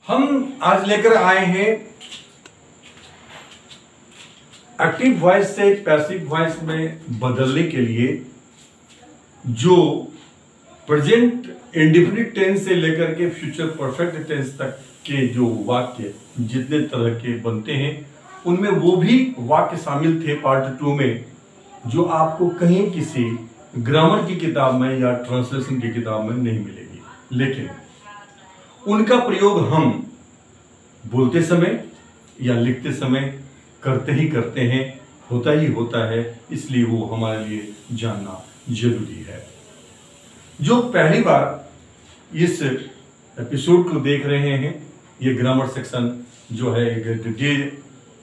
हम आज लेकर आए हैं एक्टिव वॉइस से पैसिव वॉइस में बदलने के लिए जो प्रेजेंट इंडेफिनिट टेंस से लेकर के फ्यूचर परफेक्ट टेंस तक के जो वाक्य जितने तरह के बनते हैं उनमें वो भी वाक्य शामिल थे पार्ट 2 में जो आपको कहीं किसी ग्रामर की किताब में या ट्रांसलेशन की किताब में नहीं मिलेगी, लेकिन उनका प्रयोग हम बोलते समय या लिखते समय करते ही करते हैं, होता ही होता है, इसलिए वो हमारे लिए जानना जरूरी है। जो पहली बार इस एपिसोड को देख रहे हैं, ये ग्रामर सेक्शन जो है डे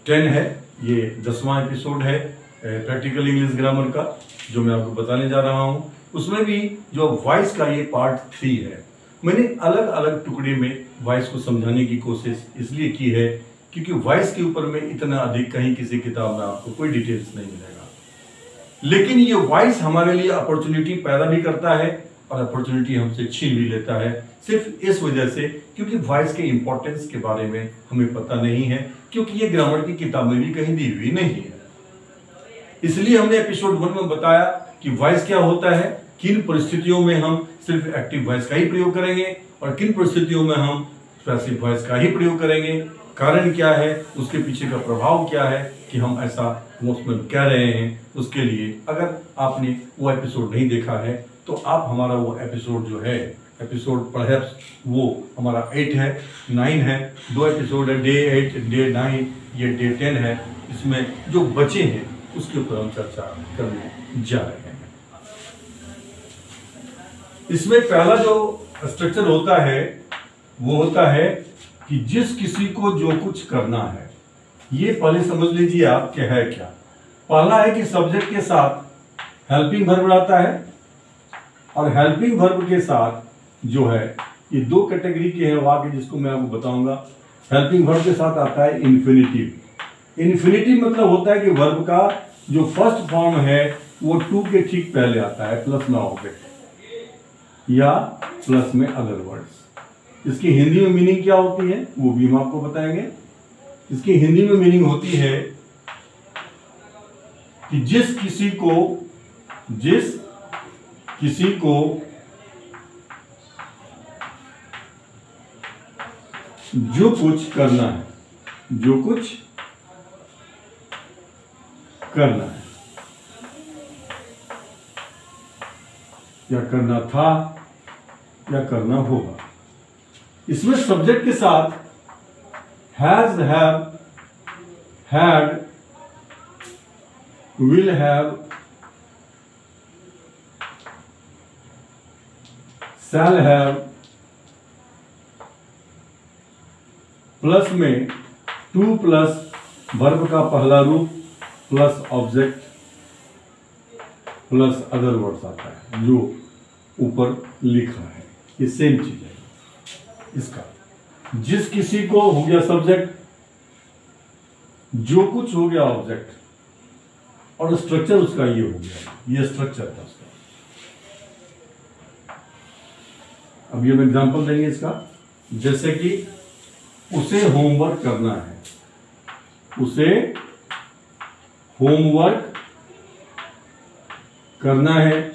10 है, ये 10वां एपिसोड है प्रैक्टिकल इंग्लिश ग्रामर का जो मैं आपको बताने जा रहा हूं। उसमें भी जो वॉइस का ये पार्ट 3 है। मैंने अलग अलग टुकड़े में वॉइस को समझाने की कोशिश इसलिए की है क्योंकि वॉइस के ऊपर में इतना अधिक कहीं किसी किताब में आपको कोई डिटेल्स नहीं मिलेगा, लेकिन ये वॉइस हमारे लिए अपॉर्चुनिटी पैदा भी करता है और अपॉर्चुनिटी हमसे छीन भी लेता है, सिर्फ इस वजह से क्योंकि वॉइस के इंपॉर्टेंस के बारे में हमें पता नहीं है, क्योंकि ये ग्रामर की किताब में भी कहीं दी हुई नहीं है। इसलिए हमने एपिसोड 1 में बताया कि वॉइस क्या होता है, किन परिस्थितियों में हम सिर्फ एक्टिव वॉइस का ही प्रयोग करेंगे और किन परिस्थितियों में हम पैसिव वॉइस का ही प्रयोग करेंगे, कारण क्या है, उसके पीछे का प्रभाव क्या है कि हम ऐसा उसमें कह रहे हैं। उसके लिए अगर आपने वो एपिसोड नहीं देखा है तो आप हमारा वो एपिसोड जो है एपिसोड परहैप्स वो हमारा 8 है, 9 है, 2 एपिसोड है, डे 8, डे 9, ये डे 10 है। इसमें जो बचे हैं उसके ऊपर हम चर्चा करने जा रहे हैं। इसमें पहला जो स्ट्रक्चर होता है वो होता है कि जिस किसी को जो कुछ करना है, ये पहले समझ लीजिए आप क्या है। क्या पहला है कि सब्जेक्ट के साथ हेल्पिंग वर्ब आता है और हेल्पिंग वर्ब के साथ जो है ये 2 कैटेगरी के हैं वाक्य जिसको मैं आपको बताऊंगा। हेल्पिंग वर्ब के साथ आता है इन्फिनिटिव। इन्फिनिटिव मतलब होता है कि वर्ब का जो फर्स्ट फॉर्म है वो टू के ठीक पहले आता है, प्लस में ऑब्जेक्ट या प्लस में अदर वर्ड्स। इसकी हिंदी में मीनिंग क्या होती है वो भी हम आपको बताएंगे। इसकी हिंदी में मीनिंग होती है कि जिस किसी को जो कुछ करना है, जो कुछ करना है या करना था या करना होगा। इसमें सब्जेक्ट के साथ has, have, had, will have, shall have, plus में टू प्लस वर्ब का पहला रूप plus object plus other words आता है जो ऊपर लिखा है। ये सेम चीज है। इसका जिस किसी को हो गया सब्जेक्ट, जो कुछ हो गया ऑब्जेक्ट और स्ट्रक्चर उसका ये हो गया, ये स्ट्रक्चर था उसका। अब ये हम एग्जांपल देंगे इसका, जैसे कि उसे होमवर्क करना है, उसे होमवर्क करना है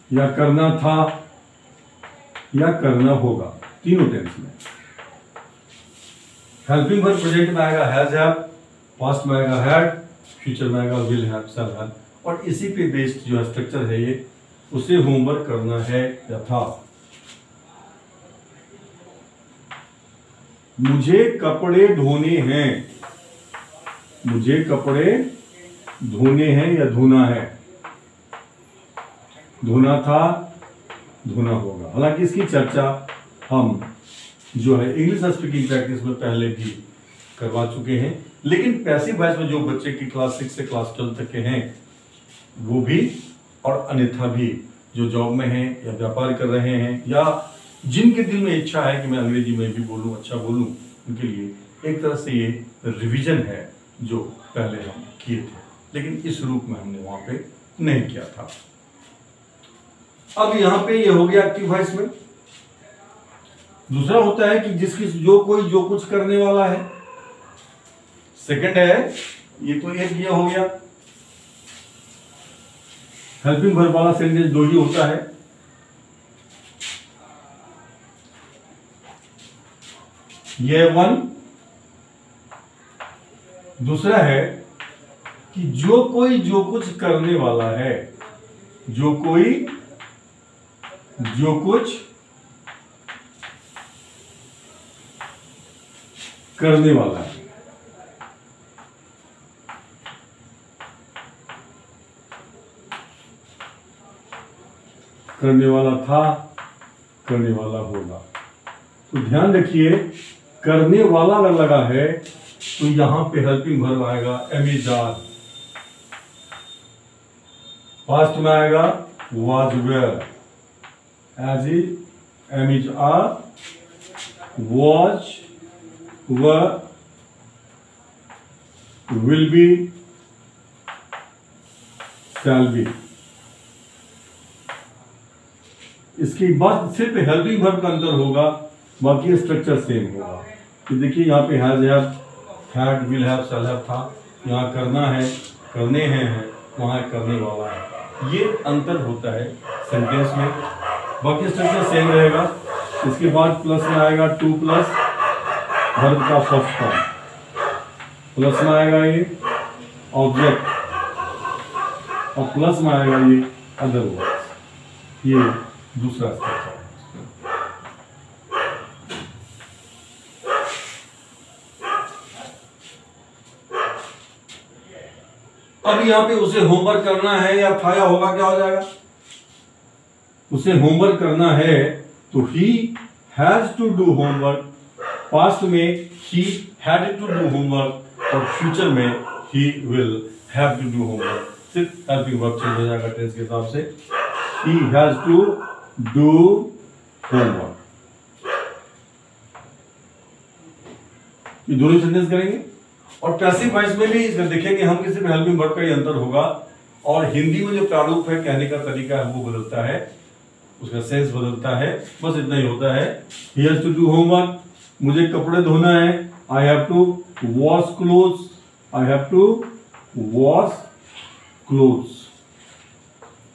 या करना था या करना होगा, तीनों टेंस में। हेल्पिंग वर्ब प्रेजेंट में आएगा हैज, हैव, पास्ट में आएगा हैड, फ्यूचर में आएगा विल हैव, शैल हैव, और इसी पे बेस्ड जो स्ट्रक्चर है ये उसे होमवर्क करना है या था। मुझे कपड़े धोने हैं, मुझे कपड़े धोने हैं या धोना है, धोना था, धोना होगा। हालांकि इसकी चर्चा हम जो है इंग्लिश स्पीकिंग प्रैक्टिस में पहले भी करवा चुके हैं, लेकिन पैसिव वॉइस में जो बच्चे की क्लास 6 से क्लास 12 तक के हैं वो भी और अन्यथा भी जो जॉब में हैं या व्यापार कर रहे हैं या जिनके दिल में इच्छा है कि मैं अंग्रेजी में भी बोलूं, अच्छा बोलूं, उनके लिए एक तरह से ये रिवीजन है जो पहले हम किए थे, लेकिन इस रूप में हमने वहां पे नहीं किया था। अब यहाँ पे ये हो गया एक्टिव वॉइस में। दूसरा होता है कि जिसकी जो कोई जो कुछ करने वाला है। सेकंड है, ये तो एक ये हो गया। हेल्पिंग वर्ब वाला सेंटेंस दो ही होता है। ये वन। दूसरा है कि जो कोई जो कुछ करने वाला है, जो कोई जो कुछ करने वाला है। करने वाला था, करने वाला होगा। तो ध्यान रखिए, करने वाला अगर लगा है तो यहां पे हेल्पिंग वर्ब आएगा एमिजार। पास्ट में आएगा was were, as is, am is are, was, were, will be, shall be. इसकी बात सिर्फ हेल्पिंग वर्ब का अंतर होगा, बाकी स्ट्रक्चर सेम होगा। तो देखिए यहाँ पे has, have, had, will have, shall have था। यहाँ करना है, करने हैं है, वहाँ करने वाला है। ये अंतर होता है सेंटेंस में, बाकी स्ट्रक्चर सेम रहेगा। इसके बाद प्लस में आएगा टू प्लस वर्ब का फर्स्ट फॉर्म, प्लस में आएगा ये ऑब्जेक्ट, और प्लस में आएगा ये अदर वर्ड्स। ये दूसरा स्ट्रक्चर है। अब यहाँ पे उसे होमवर्क करना है या था या होगा, क्या हो जाएगा? उसे होमवर्क करना है तो he has to do homework. Past में he had to do homework और फ्यूचर में he will have to do homework. सिर्फ हेल्पिंग वर्ब चेंज हो जाएगा टेंस के हिसाब से। He has to do homework. ये दोनों सेंटेंस करेंगे। और पैसिव वॉइस में भी देखेंगे हम कि सिर्फ हेल्पिंग वर्ब का ही अंतर होगा, और हिंदी में जो प्रारूप है, कहने का तरीका है, वो बदलता है, उसका सेंस बदलता है। बस इतना ही होता है। He has to do homework, मुझे कपड़े धोना है, I have to wash clothes, I have to wash clothes.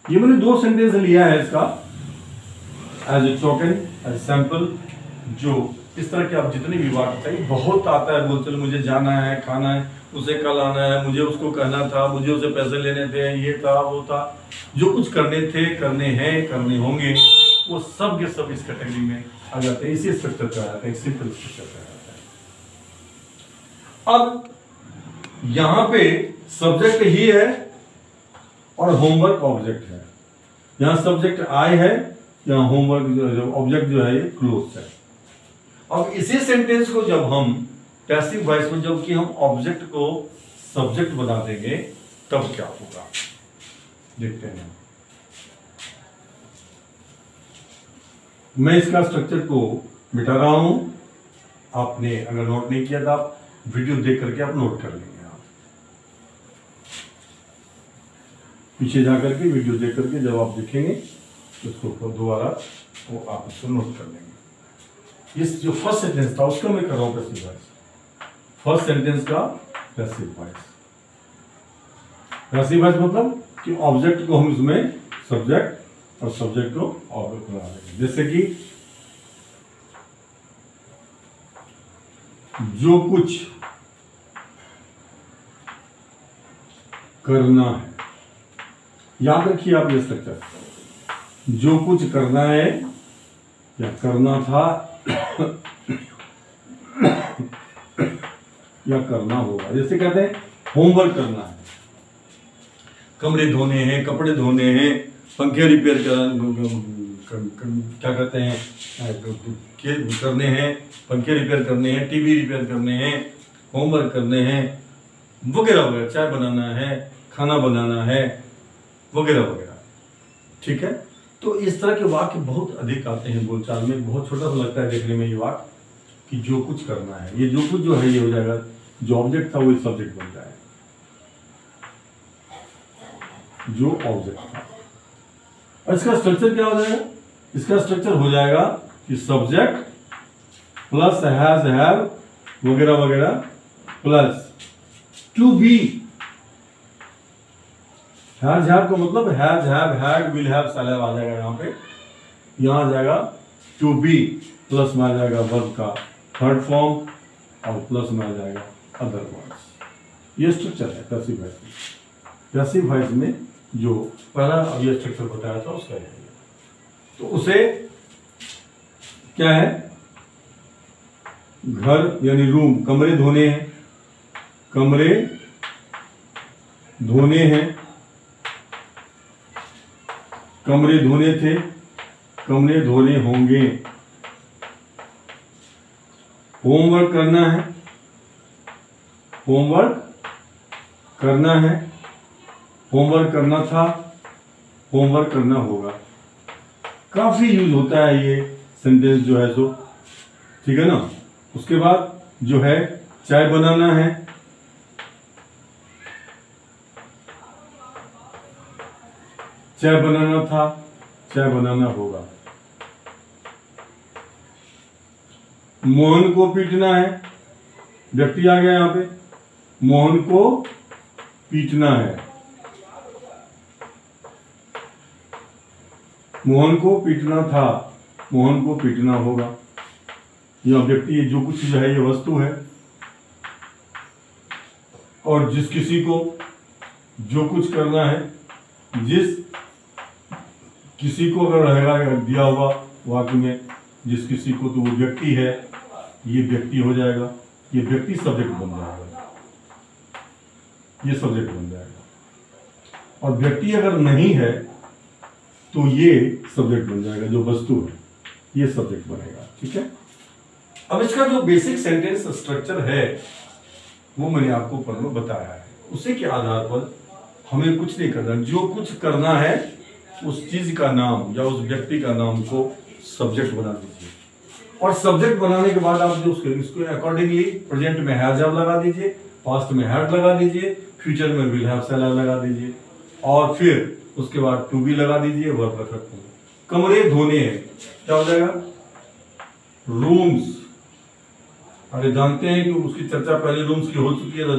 ये मैंने दो सेंटेंस लिया है इसका as a token, as sample. जो इस तरह के आप जितने भी वाक्य चाहिए, बहुत आता है। बोलते मुझे जाना है, खाना है, उसे कल आना है, मुझे उसको कहना था, मुझे उसे पैसे लेने थे, ये था वो था, जो कुछ करने थे, करने हैं, करने होंगे, वो सब के सब इस कैटेगरी में आ जाते हैं। इसी स्ट्रक्चर पे आता है, एक सिंपल स्ट्रक्चर पे आता है। अब यहां पे सब्जेक्ट ही है और होमवर्क ऑब्जेक्ट है। यहां सब्जेक्ट आई है, यहां होमवर्क जो ऑब्जेक्ट जो है ये क्लोज है। अब इसी सेंटेंस को जब हम पैसिव वॉइस में, जबकि हम ऑब्जेक्ट को सब्जेक्ट बना देंगे, तब क्या होगा देखते हैं। मैं इसका स्ट्रक्चर को मिटा रहा हूं। आपने अगर नोट नहीं किया था, आप वीडियो देख करके आप नोट कर लेंगे। आप पीछे जाकर के वीडियो देख करके जब आप देखेंगे तो उसको दोबारा वो आप इसको नोट कर लेंगे। इस जो फर्स्ट सेंटेंस था उसका मैं कर रहा हूं पैसिव वॉइस। फर्स्ट सेंटेंस का पैसिव वॉइस। पैसिव वॉइस मतलब कि ऑब्जेक्ट को हम इसमें सब्जेक्ट और सब्जेक्ट को ऑब्जेक्ट बना देंगे। जैसे कि जो कुछ करना है, याद रखिए आप ये स्ट्रक्चर, जो कुछ करना है या करना था या करना होगा। जैसे कहते हैं होमवर्क करना है, कमरे धोने हैं, कपड़े धोने हैं, पंखे रिपेयर क्या कहते हैं करने हैं, पंखे रिपेयर करने हैं, टीवी रिपेयर करने हैं, होमवर्क करने हैं, वगैरह वगैरह, चाय बनाना है, खाना बनाना है, वगैरह वगैरह। ठीक है, तो इस तरह के वाक्य बहुत अधिक आते हैं बोलचाल में। बहुत छोटा सा लगता है देखने में ये वाक्य कि जो कुछ करना है, ये जो कुछ जो है ये हो जाएगा, जो ऑब्जेक्ट था वो सब्जेक्ट बन जाएगा। जो ऑब्जेक्ट था, और इसका स्ट्रक्चर क्या हो जाएगा? इसका स्ट्रक्चर हो जाएगा कि सब्जेक्ट प्लस हैज हैव वगैरह वगैरह plus to be. Has have का मतलब has have had will have shall have आ जाएगा यहाँ पे, यहाँ आ जाएगा टू बी, प्लस में आ जाएगा वर्ब का थर्ड फॉर्म और प्लस में आ जाएगा अदर वर्ड्स। ये स्ट्रक्चर है पैसिव वॉइस में। पैसिव वॉइस में जो पहला अभी स्ट्रक्चर बताया था उसका है, तो उसे क्या है, घर यानी रूम, कमरे धोने हैं, कमरे धोने हैं, कमरे धोने थे, कमरे धोने होंगे। होमवर्क करना है, होमवर्क करना है, होमवर्क करना था, होमवर्क करना होगा। काफी यूज होता है ये सेंटेंस जो है सो, ठीक है ना। उसके बाद जो है चाय बनाना है, चाय बनाना था, चाय बनाना होगा। मोहन को पीटना है, व्यक्ति आ गया यहाँ पे, मोहन को पीटना है, मोहन को पीटना था, मोहन को पीटना होगा। यह व्यक्ति जो कुछ जो है ये वस्तु है, और जिस किसी को जो कुछ करना है, जिस किसी को अगर रहेगा दिया हुआ वाक्य में जिस किसी को, तो वो व्यक्ति है, ये व्यक्ति हो जाएगा, ये व्यक्ति सब्जेक्ट बन जाएगा, ये सब्जेक्ट बन जाएगा। और व्यक्ति अगर नहीं है तो ये सब्जेक्ट बन जाएगा, जो वस्तु है ये सब्जेक्ट बनेगा, ठीक है। अब इसका जो बेसिक सेंटेंस स्ट्रक्चर है वो मैंने आपको ऊपर में बताया है। उसी के आधार पर हमें कुछ नहीं करना, जो कुछ करना है उस चीज का नाम या उस व्यक्ति का नाम को सब्जेक्ट बना दीजिए, और सब्जेक्ट बनाने के बाद आप जो इसको अकॉर्डिंगली प्रेजेंट में हैज हैव लगा दीजिए, पास्ट में हैड लगा दीजिए, फ्यूचर में विल हैव शैल हैव लगा दीजिए, और फिर उसके बाद टू बी लगा दीजिए, वर्ब रख सकते हैं। कमरे धोने हैं, क्या हो जाएगा, रूम्स। अरे जानते हैं कि उसकी चर्चा पहले रूम्स की हो चुकी है, तो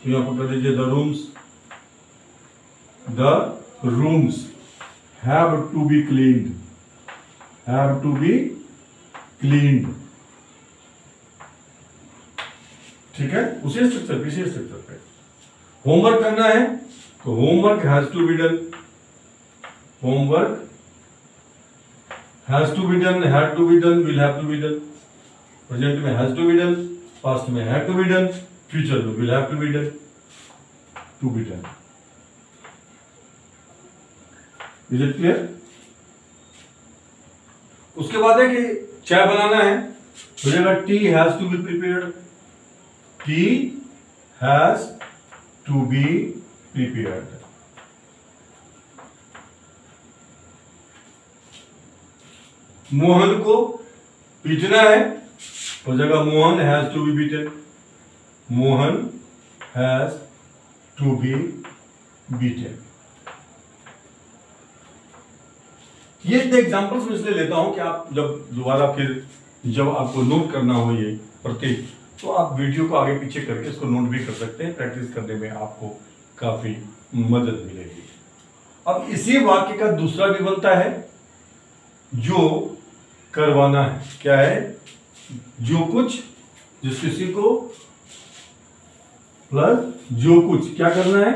यहाँ पर कर दीजिए the rooms, the rooms have to be cleaned, have to be cleaned, ठीक है। उसी स्ट्रक्चर, किसी स्ट्रक्चर पे होमवर्क करना है तो homework has to be done, homework has to be done, had to be done, will have to be done. Present में has to be done, past में had to be done, future में will have to be done, to be done. Is it clear? उसके बाद है कि चाय बनाना है, हो जाएगा tea has to be prepared, tea has to be prepared. Mohan को पीटना है, हो जाएगा Mohan has to be beaten, Mohan has to be beaten. ये एग्जांपल्स मैं इसलिए लेता हूं कि आप जब दोबारा फिर जब आपको नोट करना हो ये प्रत्येक, तो आप वीडियो को आगे पीछे करके इसको नोट भी कर सकते हैं। प्रैक्टिस करने में आपको काफी मदद मिलेगी। अब इसी वाक्य का दूसरा भी बनता है, जो करवाना है। क्या है? जो कुछ, जिस किसी को, प्लस जो कुछ। क्या करना है?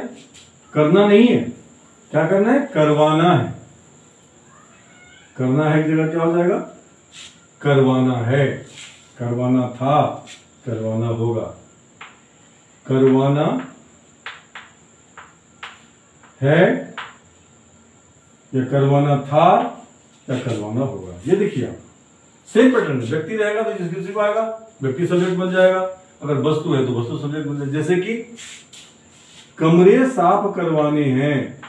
करना नहीं है, क्या करना है? करवाना है। करना है की जगह क्या हो जाएगा? करवाना है। करवाना था, करवाना होगा। करवाना है या करवाना था या करवाना होगा। ये देखिए आप, सेम पैटर्न है। व्यक्ति रहेगा तो जिस किसी को आएगा, व्यक्ति सब्जेक्ट बन जाएगा। अगर वस्तु है तो वस्तु सब्जेक्ट बन जाएगा। जैसे कि कमरे साफ करवाने हैं,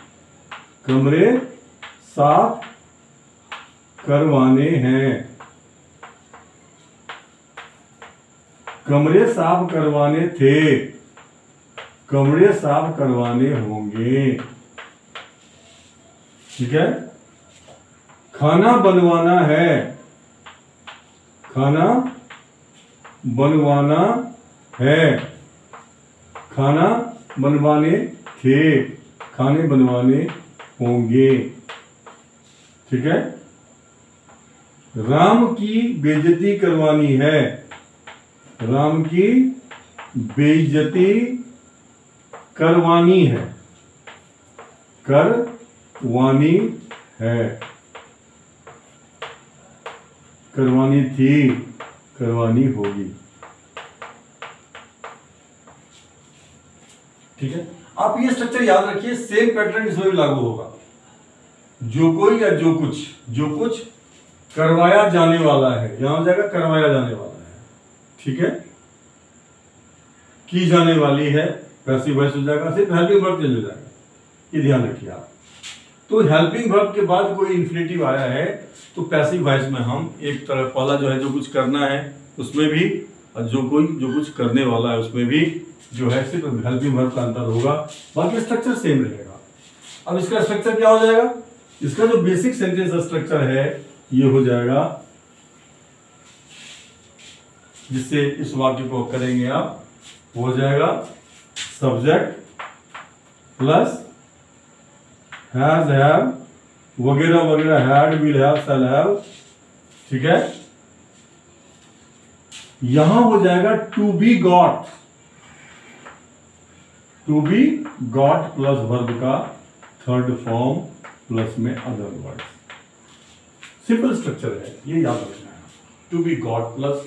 कमरे साफ करवाने हैं। कमरे साफ करवाने थे, कमरे साफ करवाने होंगे। ठीक है। खाना बनवाना है, खाना बनवाना है, खाना बनवाने थे, खाने बनवाने होंगे। ठीक है। राम की बेइज्जती करवानी है, राम की बेइज्जती करवानी है, करवानी है, करवानी थी, करवानी होगी। ठीक है। आप ये स्ट्रक्चर याद रखिए, सेम पैटर्न इसमें भी लागू होगा। जो कोई या जो कुछ करवाया जाने वाला है, यहां हो जाएगा करवाया जाने वाला है। ठीक है। की जाने वाली है, पैसिव वॉइस हो जाएगा, सिर्फ हेल्पिंग वर्ब चेंज हो जाएगा, ये ध्यान रखिए आप। तो हेल्पिंग वर्ब के बाद कोई इन्फिनेटिव आया है तो पैसिव वॉइस में हम एक तरफ वाला जो है जो कुछ करना है उसमें भी, और जो कुछ करने वाला है उसमें भी जो है सिर्फ हेल्पिंग वर्ब का अंतर होगा, बाकी स्ट्रक्चर सेम रहेगा। अब इसका स्ट्रक्चर क्या हो जाएगा? इसका जो बेसिक सेंटेंस स्ट्रक्चर है ये हो जाएगा, जिससे इस वाक्य को करेंगे आप, हो जाएगा सब्जेक्ट प्लस हैज, हैव वगैरह वगैरह, had, will have, shall have. ठीक है। यहां हो जाएगा to be got, to be got plus verb का थर्ड फॉर्म प्लस में अदर वर्ड्स। सिंपल स्ट्रक्चर है, ये याद रखना है। To be got plus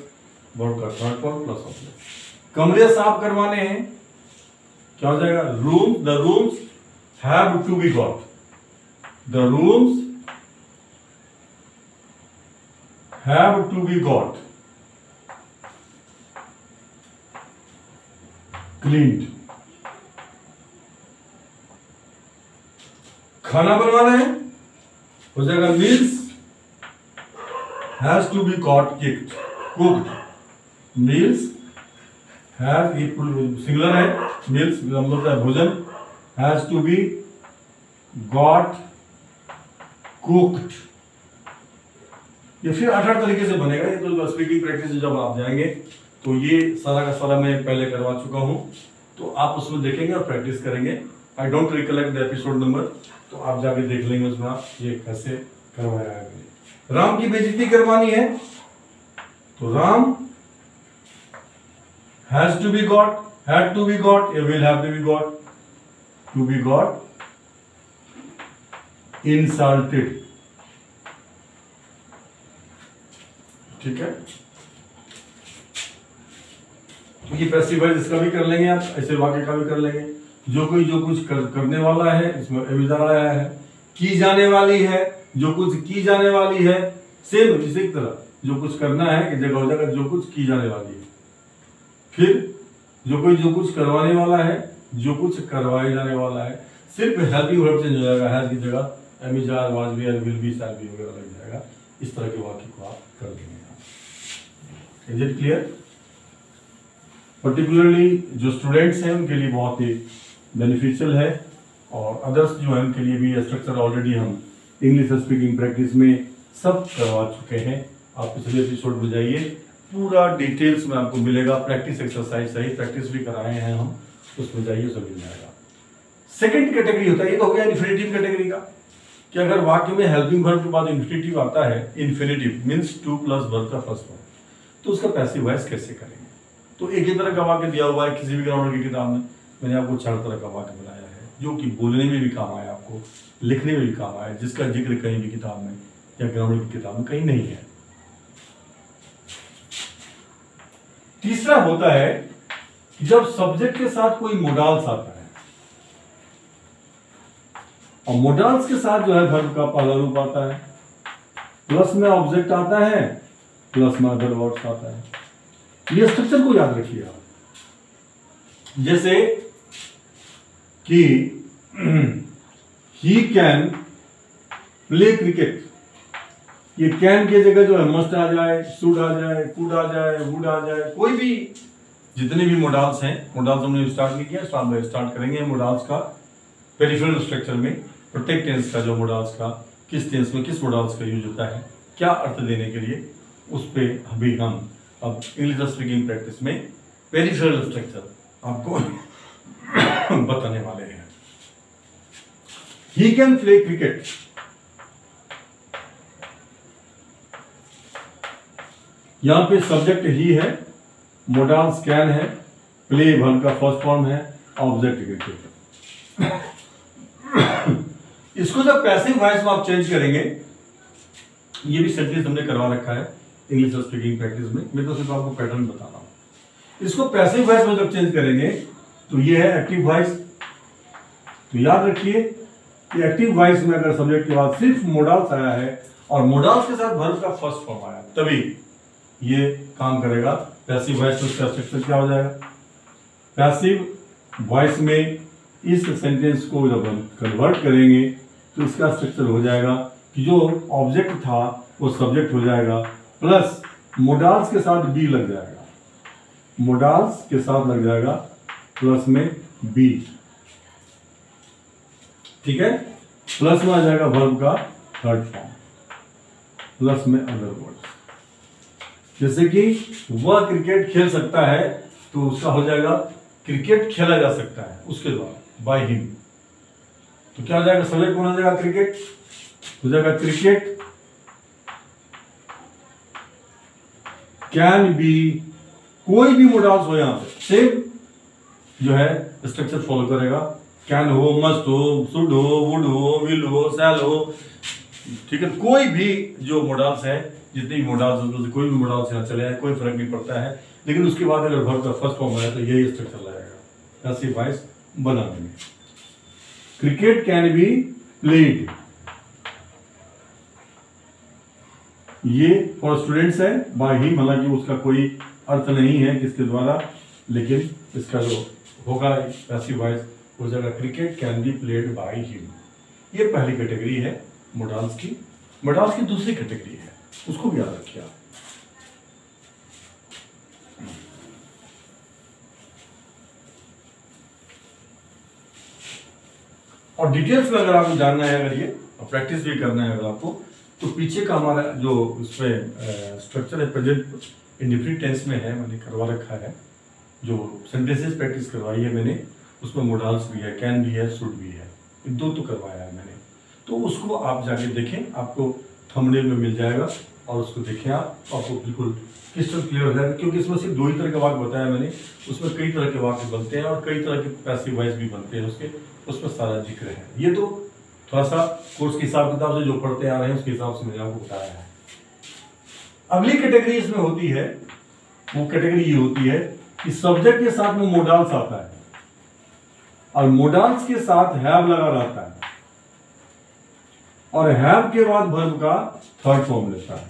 verb का थर्ड फॉर्म प्लस ऑब्जेक्ट। कमरे साफ करवाने हैं, क्या हो जाएगा? Room, the rooms have to be got, the rooms have to be got cleaned. खाना बनवाना है, हो जाएगा meals has to be got cooked, meals has, ये सिंगुलर है, मील्स मतलब है भोजन, has to be got cooked. ये फिर 8 तरीके से बनेगा। ये तो स्पीकिंग प्रैक्टिस जब आप जाएंगे तो ये सारा का सारा मैं पहले करवा चुका हूं, तो आप उसमें देखेंगे और प्रैक्टिस करेंगे। I don't recollect the episode number, तो आप जाके देख लेंगे उसमें आप ये कैसे करवाया है। राम की बेइज्जती करवानी है तो Ram has to be got, had to be got या will have to be got, to be got insulted. ठीक है। ये पैसिव वॉइस इसका भी कर लेंगे आप, ऐसे वाक्य का भी कर लेंगे। जो कुछ करने वाला है, इसमें एविजर आया है। की जाने वाली है, जो कुछ की जाने वाली है, सेम इसी तरह जो कुछ करना है कि जगह हो जाएगा जो कुछ की जाने वाली है। फिर जो कुछ करवाने वाला है, जो कुछ करवाए जाने वाला है, सिर्फ हेल्पिंग वर्ब चेंज हो जाएगा, हैज की जगह am is are, was be, will be, shall be वगैरह लग जाएगा। इस तरह के वाक्य को आप कर देंगे। Is it clear? पर्टिकुलरली जो स्टूडेंट्स हैं उनके लिए बहुत ही बेनिफिशियल है, और अदर्स जो है उनके लिए भी स्ट्रक्चर ऑलरेडी हम इंग्लिश स्पीकिंग प्रैक्टिस में सब करवा चुके हैं। आप पिछले एपिसोड में जाइए, पूरा डिटेल्स में आपको मिलेगा। प्रैक्टिस एक्सरसाइज सही प्रैक्टिस भी कराए हैं हम, उसमें जाइए सब मिल जाएगा। सेकंड कैटेगरी होता है, ये तो हो गया इन्फिनेटिव कैटेगरी का, कि अगर वाक्य में हेल्पिंग वर्ब के बाद इन्फिनेटिव आता है, infinitive means two plus verb का फर्स्ट फॉर्म, तो उसका पैसिव वॉइस कैसे करेंगे? तो एक ही तरह का वाक्य दिया हुआ है किसी भी ग्रामर की किताब में, मैंने आपको 4 तरह का वाक्य बनाया है, जो कि बोलने में भी काम आया, आपको लिखने में भी काम आया, जिसका जिक्र कहीं भी किताब में या ग्रामर की किताब में कहीं नहीं है। तीसरा होता है कि जब सब्जेक्ट के साथ कोई मोडाल्स आता है, और मोडाल्स के साथ जो है वर्ब का पहला रूप आता है, प्लस में ऑब्जेक्ट आता है, प्लस में अदर वर्ड्स आता है। ये स्ट्रक्चर को याद रखिए आप। जैसे कि ही कैन प्ले क्रिकेट, ये कैन की जगह जो है मस्ट आ जाए, शुड आ जाए, कुड आ जाए, वुड आ जाए, कोई भी जितने भी मोडाल्स हैं, मोडाल्स हमने स्टार्ट नहीं किया, स्टार्ट करेंगे मोडाल्स का पेरिफेरल स्ट्रक्चर में। प्रत्येक टेंस का जो मोडाल्स का किस टेंस में किस मोडाल्स का यूज होता है, क्या अर्थ देने के लिए, उस पर अभी हम अब इंग्लिश स्पीकिंग प्रैक्टिस में पेरिफेरल स्ट्रक्चर आपको बताने वाले हैं। ही कैन प्ले क्रिकेट, यहां पे सब्जेक्ट ही है, मोडाल्स कैन है, प्ले वर्ब का फर्स्ट फॉर्म है, ऑब्जेक्ट क्रिकेट। इसको जब पैसिव वॉइस में आप चेंज करेंगे, ये भी सेंटेंस हमने करवा रखा है इंग्लिश स्पीकिंग प्रैक्टिस में, मैं तो सिर्फ आपको पैटर्न बता रहा हूं। इसको पैसिव वॉइस में जब चेंज करेंगे तो ये है एक्टिव वॉइस। तो याद रखिए कि एक्टिव वॉइस में अगर सब्जेक्ट के बाद सिर्फ मोडाल्स आया है और मोडाल्स के साथ वर्ब का फर्स्ट फॉर्म आया, तभी ये काम करेगा। पैसिव वॉइस में इसका स्ट्रक्चर क्या हो जाएगा? पैसिव वॉइस में इस सेंटेंस को जब हम कन्वर्ट करेंगे तो इसका स्ट्रक्चर हो जाएगा कि जो ऑब्जेक्ट था वो सब्जेक्ट हो जाएगा, प्लस मोडाल्स के साथ बी लग जाएगा, मोडाल्स के साथ लग जाएगा प्लस में बी, ठीक है। प्लस में आ जाएगा वर्ब का थर्ड फॉर्म, प्लस में अदर वर्ड्स। जैसे कि वह क्रिकेट खेल सकता है तो उसका हो जाएगा क्रिकेट खेला जा सकता है उसके द्वारा, बाय हिम। तो क्या हो जाएगा? सब्जेक्ट कौन हो जाएगा? क्रिकेट हो जाएगा। क्रिकेट कैन बी, कोई भी मोडाल्स हो यहां पे सेम जो है स्ट्रक्चर फॉलो करेगा। कैन हो, मस्ट हो, शुड हो, वुड हो, विल हो, शैल हो, ठीक है। कोई भी जो मोडाल्स है, जितने भी मोडाल्स हैं, कोई भी मोडाल्स यहाँ चले आए, कोई फर्क नहीं पड़ता है। लेकिन उसके बाद अगर वर्ब का फर्स्ट फॉर्म आया तो यही स्ट्रक्चर लगेगा पैसिव वॉइस बनाने में। क्रिकेट कैन बी प्लेड, ये फॉर स्टूडेंट्स है, बाय हिम, हालांकि उसका कोई अर्थ नहीं है किसके द्वारा, लेकिन इसका जो होगा पैसिव वॉइस हो जाएगा cricket can be played by him. ये पहली कैटेगरी है मोडाल्स की। मोडाल्स की दूसरी कैटेगरी है, उसको भी याद रखिए आप। और डिटेल्स में अगर आपको जानना है, अगर ये और प्रैक्टिस भी करना है अगर आपको, तो पीछे का हमारा जो उसमें स्ट्रक्चर है प्रेजेंट इंडेफिनिट टेंस में है, मैंने करवा रखा है। जो सेंटेंसेस प्रैक्टिस करवाई है मैंने, उसमें मोडाल्स भी है, कैन भी है, शुड भी है, दो तो करवाया है मैंने। तो उसको आप जाके देखें, आपको थंबनेल में मिल जाएगा और उसको देखें आप, आपको बिल्कुल क्रिस्टल क्लियर हो जाएगा। क्योंकि इसमें सिर्फ दो ही तरह के वाक्य बताया मैंने, उसमें कई तरह के वाक्य बनते हैं और कई तरह के पैसिव वॉइस भी बनते हैं उसमें सारा जिक्र है। ये तो थोड़ा सा कोर्स के हिसाब किताब से जो पढ़ते आ रहे हैं उसके हिसाब से मैंने आपको बताया है। अगली कैटेगरी इसमें होती है, वो कैटेगरी ये होती है कि सब्जेक्ट के साथ में मोडाल्स आता है और मोडाल्स के साथ हैव लगा रहता है और हैव के बाद वर्ब का थर्ड फॉर्म लेता है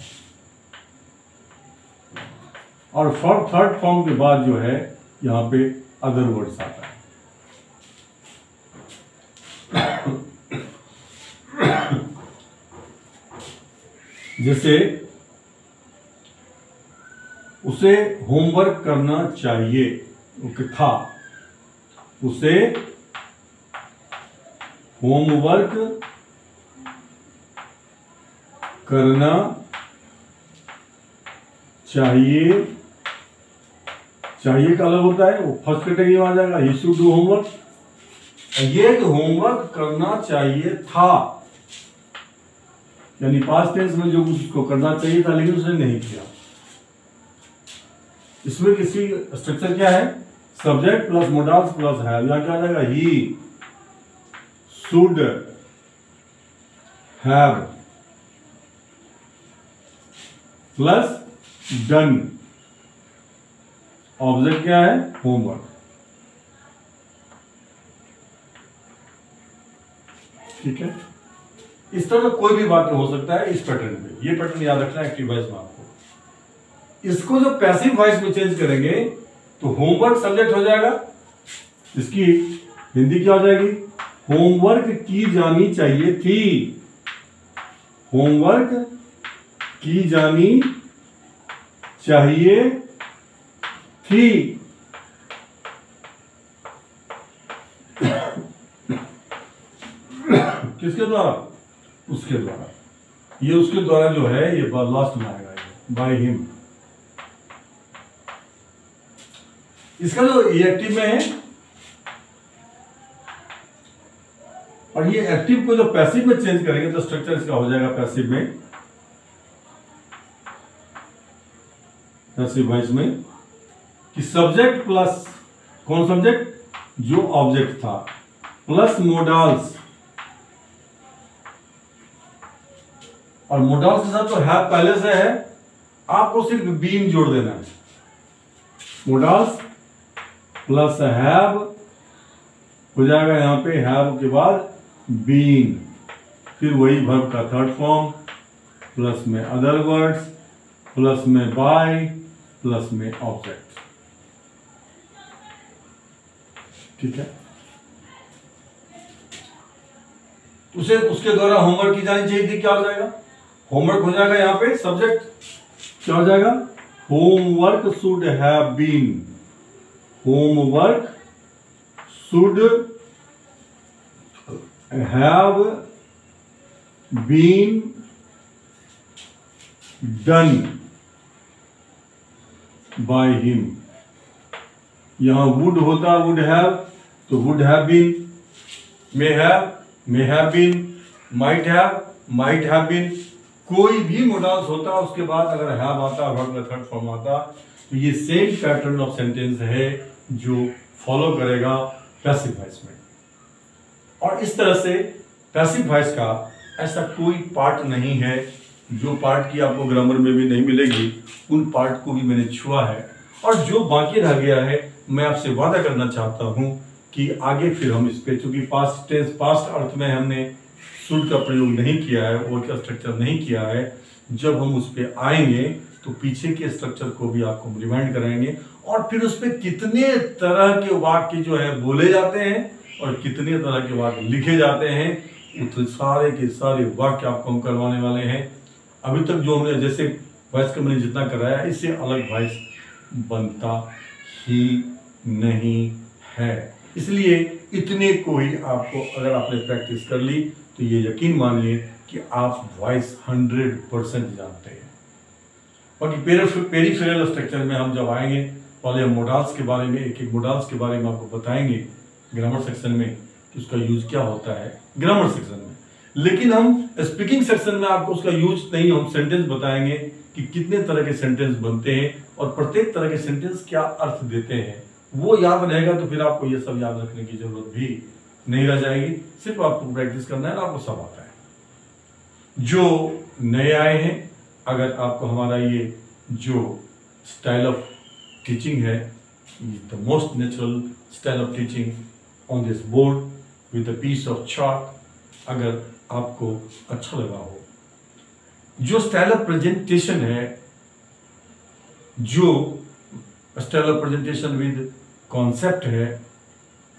और थर्ड फॉर्म के बाद जो है यहां पे अदर वर्ड्स आता है। जैसे उसे होमवर्क करना चाहिए, था, उसे होमवर्क करना चाहिए, चाहिए का अलग होता है, वो फर्स्ट कैटेगरी में आ जाएगा, ही शुड डू होमवर्क। ये होमवर्क करना चाहिए था, यानी पास्ट टेंस में जो कुछ उसको करना चाहिए था लेकिन उसने नहीं किया। इसमें किसी स्ट्रक्चर क्या है? Subject plus modals plus have. यहां क्या आ जाएगा? He should have plus done. Object क्या है? होमवर्क। ठीक है, इस तरह कोई भी वाक्य हो सकता है इस पैटर्न पे। ये पैटर्न याद रखना है एक्टिव वॉइस में आपको। इसको जब पैसिव वॉइस में चेंज करेंगे तो होमवर्क सब्जेक्ट हो जाएगा, इसकी हिंदी क्या हो जाएगी? होमवर्क की जानी चाहिए थी, होमवर्क की जानी चाहिए थी। किसके द्वारा? उसके द्वारा। ये उसके द्वारा जो है ये लास्ट में आएगा, बाय हिम। इसका जो ये एक्टिव में है, और ये एक्टिव को जो पैसिव में चेंज करेंगे तो स्ट्रक्चर इसका हो जाएगा पैसिव में, पैसिव वॉइस में कि सब्जेक्ट प्लस कौन सब्जेक्ट, जो ऑब्जेक्ट था, प्लस मोडाल्स, और मोडाल्स के साथ तो है पहले से है, आपको सिर्फ बीन जोड़ देना है। मोडाल्स प्लस हैव हो जाएगा यहां पे, हैव के बाद बीन, फिर वही वर्ब का थर्ड फॉर्म, प्लस में अदर वर्ड्स, प्लस में बाय, प्लस में ऑब्जेक्ट। ठीक है, उसे उसके द्वारा होमवर्क की जानी चाहिए थी। क्या हो जाएगा, होमवर्क हो जाएगा यहां पे, सब्जेक्ट क्या हो जाएगा, homework should have been, homework should have been done by him. यहां वुड होता, वुड हैव, तो would have been, may have been, might have been, कोई भी मोडाल्स होता उसके बाद अगर हैव आता, वर्ब का थर्ड फॉर्म आता, तो ये सेम पैटर्न ऑफ सेंटेंस है जो फॉलो करेगा पैसिव वॉइस में। और इस तरह से पैसिव वॉइस का ऐसा कोई पार्ट नहीं है, जो पार्ट की आपको ग्रामर में भी नहीं मिलेगी, उन पार्ट को भी मैंने छुआ है। और जो बाकी रह गया है, मैं आपसे वादा करना चाहता हूं कि आगे फिर हम इस पे, चूंकि पास्ट टेंस, पास्ट अर्थ में हमने शुड का प्रयोग नहीं किया है, और का स्ट्रक्चर नहीं किया है, जब हम उस पे आएंगे तो पीछे के स्ट्रक्चर को भी आपको रिमाइंड कराएंगे, और फिर उस पे कितने तरह के वाक्य जो है बोले जाते हैं और कितने तरह के वाक्य लिखे जाते हैं, उस सारे के सारे वाक्य आपको हम करवाने वाले हैं। अभी तक जो हमने जैसे वॉइस का मैंने जितना कराया, इससे अलग वॉइस बनता ही नहीं है। इसलिए इतने को ही आपको, अगर आपने प्रैक्टिस कर ली तो ये यकीन मान लिए कि आप वॉइस 100% जानते हैं। बाकी पेरिफेरल स्ट्रक्चर में हम जब आएंगे, पहले हम मोडाल्स के बारे में, एक एक मोडाल्स के बारे में आपको बताएंगे ग्रामर सेक्शन में कि उसका यूज क्या होता है ग्रामर सेक्शन में। लेकिन हम स्पीकिंग सेक्शन में आपको उसका यूज नहीं, हम सेंटेंस बताएंगे कि कितने तरह के सेंटेंस बनते हैं और प्रत्येक तरह के सेंटेंस क्या अर्थ देते हैं। वो याद रहेगा तो फिर आपको ये सब याद रखने की जरूरत भी नहीं रह जाएगी, सिर्फ आपको प्रैक्टिस करना है और आपको सब आता है। जो नए आए हैं, अगर आपको हमारा ये जो स्टाइल ऑफ टीचिंग है, the most natural style of teaching on this board with a piece of chart, अगर आपको अच्छा लगा हो, जो स्टाइल ऑफ प्रेजेंटेशन है, जो style of presentation with concept है,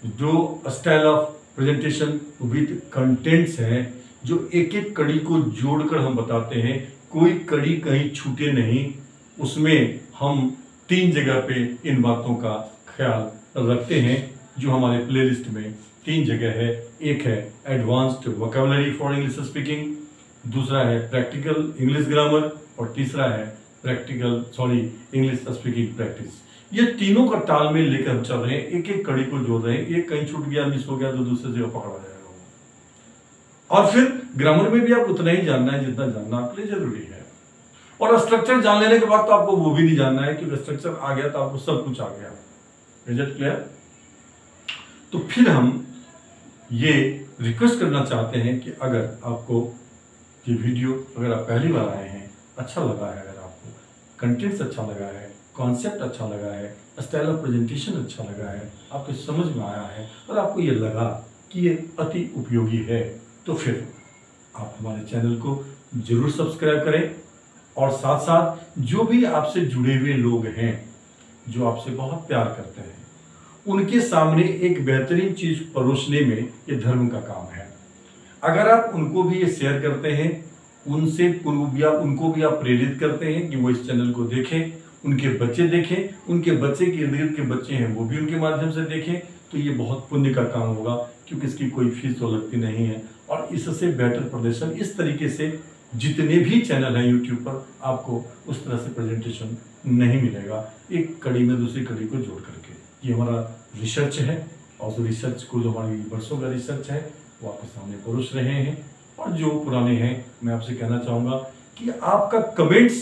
जो style of presentation with contents है, जो एक एक कड़ी को जोड़कर हम बताते हैं, कोई कड़ी कहीं छूटे नहीं, उसमें हम 3 जगह पे इन बातों का ख्याल रखते हैं, जो हमारे प्लेलिस्ट में 3 जगह है। एक है advanced vocabulary for English speaking, दूसरा है प्रैक्टिकल इंग्लिश ग्रामर, और तीसरा है इंग्लिश स्पीकिंग प्रैक्टिस। ये तीनों का तालमेल लेकर हम चल रहे हैं, एक एक कड़ी को जोड़ रहे हैं। एक कहीं छूट गया, मिस हो गया तो दूसरे जगह पकड़ा जाएगा। और फिर ग्रामर में भी आप उतना ही जानना है जितना जानना आपके लिए जरूरी है। और स्ट्रक्चर जान लेने के बाद तो आपको वो भी नहीं जानना है, क्योंकि स्ट्रक्चर आ गया तो आपको सब कुछ आ गया। Is it clear? तो फिर हम ये रिक्वेस्ट करना चाहते हैं कि अगर आपको ये वीडियो, अगर आप पहली बार आए हैं, अच्छा लगा है, अगर आपको कंटेंट्स अच्छा लगा है, कॉन्सेप्ट अच्छा लगा है, स्टाइल ऑफ प्रेजेंटेशन अच्छा लगा है, आपके समझ में आया है और आपको ये लगा कि ये अति उपयोगी है, तो फिर आप हमारे चैनल को जरूर सब्सक्राइब करें। और साथ साथ जो भी आपसे जुड़े हुए लोग हैं, जो आपसे बहुत प्यार करते हैं, उनके सामने एक बेहतरीन चीज परोसने में ये धर्म का काम है। अगर आप उनको भी ये शेयर करते हैं, उनको भी आप प्रेरित करते हैं कि वो इस चैनल को देखें, उनके बच्चे देखें, उनके बच्चे के इर्द गिर्द के बच्चे हैं वो भी उनके माध्यम से देखें, तो ये बहुत पुण्य का काम होगा, क्योंकि इसकी कोई फीस तो लगती नहीं है। और इससे बेटर प्रदर्शन इस तरीके से जितने भी चैनल हैं यूट्यूब पर, आपको उस तरह से प्रेजेंटेशन नहीं मिलेगा, एक कड़ी में दूसरी कड़ी को जोड़ करके। ये हमारा रिसर्च है, और जो रिसर्च को जो हमारी वर्षों का रिसर्च है वो आपके सामने परोस रहे हैं। और जो पुराने हैं, मैं आपसे कहना चाहूँगा कि आपका कमेंट्स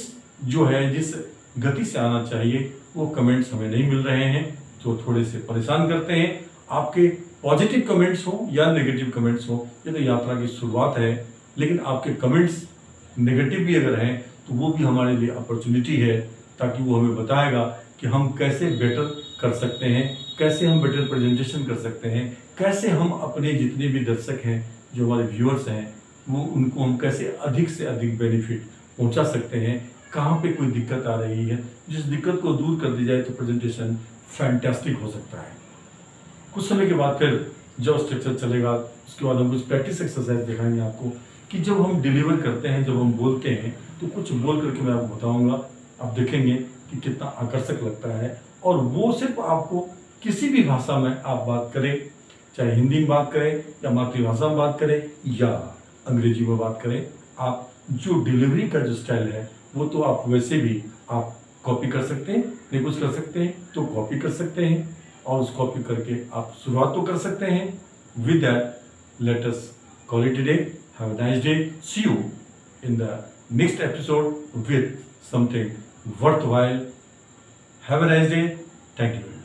जो है जिस गति से आना चाहिए वो कमेंट्स हमें नहीं मिल रहे हैं, जो थोड़े से परेशान करते हैं। आपके पॉजिटिव कमेंट्स हो या नेगेटिव कमेंट्स हो, ये तो यात्रा की शुरुआत है, लेकिन आपके कमेंट्स नेगेटिव भी अगर हैं तो वो भी हमारे लिए अपॉर्चुनिटी है, ताकि वो हमें बताएगा कि हम कैसे बेटर कर सकते हैं, कैसे हम बेटर प्रेजेंटेशन कर सकते हैं, कैसे हम अपने जितने भी दर्शक हैं, जो हमारे व्यूअर्स हैं, वो उनको हम कैसे अधिक से अधिक बेनिफिट पहुंचा सकते हैं, कहाँ पे कोई दिक्कत आ रही है, जिस दिक्कत को दूर कर दी जाए तो प्रेजेंटेशन फैंटास्टिक हो सकता है। कुछ समय के बाद फिर जब स्ट्रक्चर चलेगा, उसके बाद हम कुछ प्रैक्टिस एक्सरसाइज दिखाएंगे आपको कि जब हम डिलीवर करते हैं, जब हम बोलते हैं, तो कुछ बोल करके मैं आपको बताऊंगा। आप देखेंगे कि कितना आकर्षक लगता है, और वो सिर्फ आपको किसी भी भाषा में आप बात करें, चाहे हिंदी में बात करें या मातृभाषा में बात करें या अंग्रेजी में बात करें, आप जो डिलीवरी का जो स्टाइल है वो तो आप वैसे भी आप कॉपी कर सकते हैं, नहीं कुछ कर सकते हैं तो कॉपी कर सकते हैं, और उस कॉपी करके आप शुरुआत तो कर सकते हैं। With that let us call it a day. Have a nice day. See you in the next episode with something worthwhile. Have a nice day. Thank you.